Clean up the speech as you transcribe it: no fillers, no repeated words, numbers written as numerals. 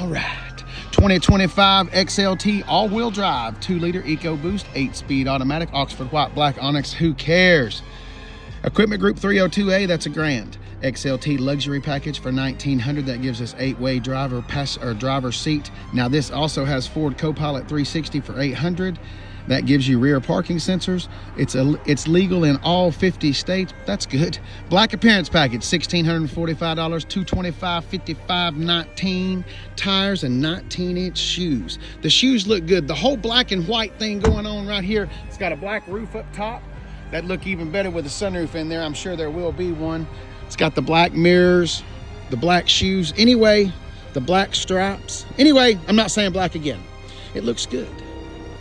All right, 2025 XLT all-wheel drive, 2-liter EcoBoost, 8-speed automatic, Oxford White Black Onyx, who cares? Equipment Group 302A, that's $1,000. XLT luxury package for $1,900. That gives us 8-way driver seat. Now this also has Ford Copilot 360 for $800. That gives you rear parking sensors. It's legal in all 50 states. That's good. Black appearance package, $1,645, $225, $55, $19. Tires and 19-inch shoes. The shoes look good. The whole black and white thing going on right here. It's got a black roof up top. That'd look even better with a sunroof in there. I'm sure there will be one. It's got the black mirrors, the black shoes. Anyway, the black straps. Anyway, I'm not saying black again. It looks good.